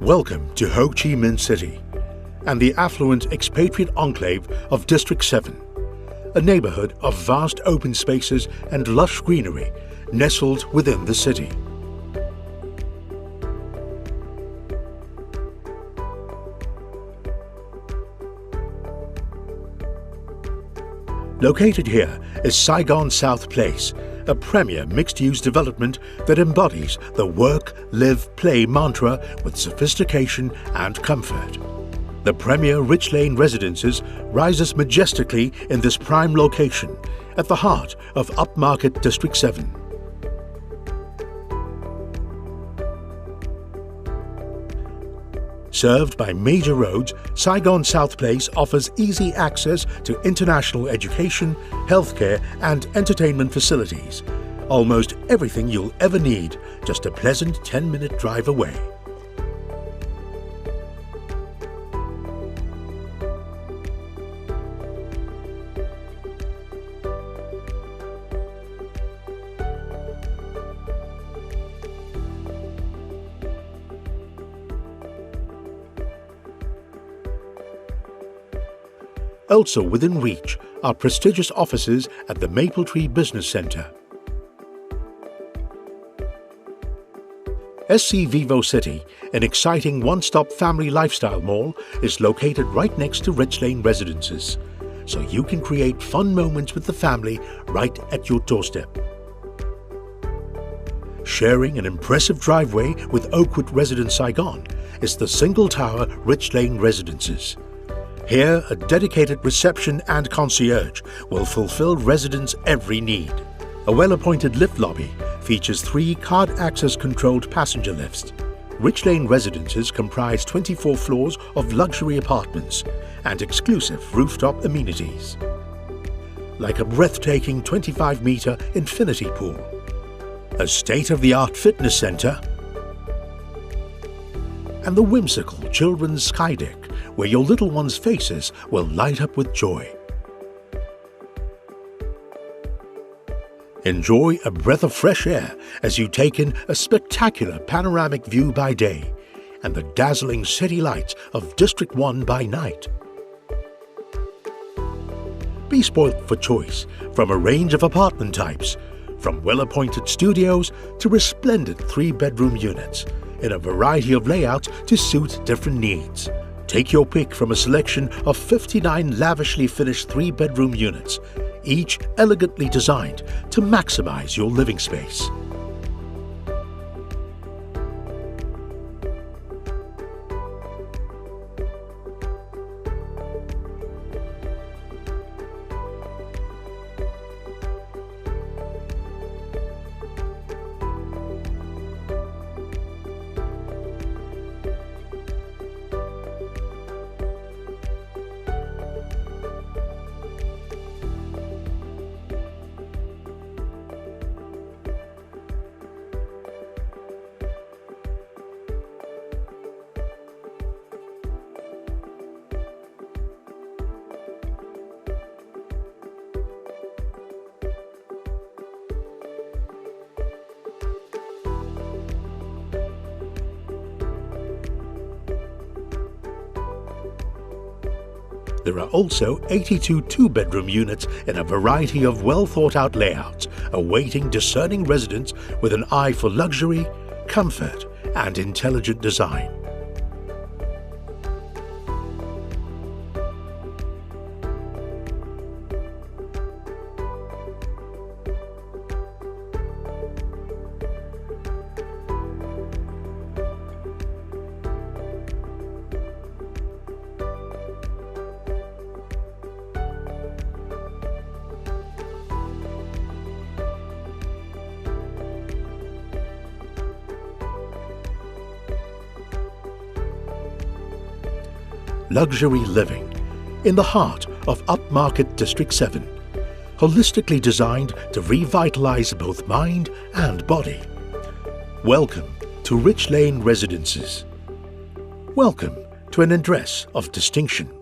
Welcome to Ho Chi Minh City and the affluent expatriate enclave of District 7, a neighborhood of vast open spaces and lush greenery nestled within the city. Located here is Saigon South Place, a premier mixed-use development that embodies the work, live, play mantra with sophistication and comfort. The premier Richlane Residences rises majestically in this prime location at the heart of upmarket District 7. Served by major roads, Saigon South Place offers easy access to international education, healthcare and entertainment facilities. Almost everything you'll ever need, just a pleasant 10-minute drive away. Also within reach are prestigious offices at the Mapletree Business Center. SC Vivo City, an exciting one-stop family lifestyle mall, is located right next to Richlane Residences, so you can create fun moments with the family right at your doorstep. Sharing an impressive driveway with Oakwood Residence Saigon is the single-tower Richlane Residences. Here, a dedicated reception and concierge will fulfill residents' every need. A well-appointed lift lobby features 3 card-access-controlled passenger lifts. Richlane Residences comprise 24 floors of luxury apartments and exclusive rooftop amenities, like a breathtaking 25-meter infinity pool, a state-of-the-art fitness center, and the whimsical children's sky deck, where your little ones' faces will light up with joy. Enjoy a breath of fresh air as you take in a spectacular panoramic view by day and the dazzling city lights of District 1 by night. Be spoilt for choice from a range of apartment types, from well-appointed studios to resplendent 3-bedroom units, in a variety of layouts to suit different needs. Take your pick from a selection of 59 lavishly finished 3-bedroom units, each elegantly designed to maximize your living space. There are also 82 2-bedroom units in a variety of well-thought-out layouts, awaiting discerning residents with an eye for luxury, comfort, and intelligent design. Luxury living in the heart of upmarket District 7, holistically designed to revitalize both mind and body. Welcome to Richlane Residences. Welcome to an address of distinction.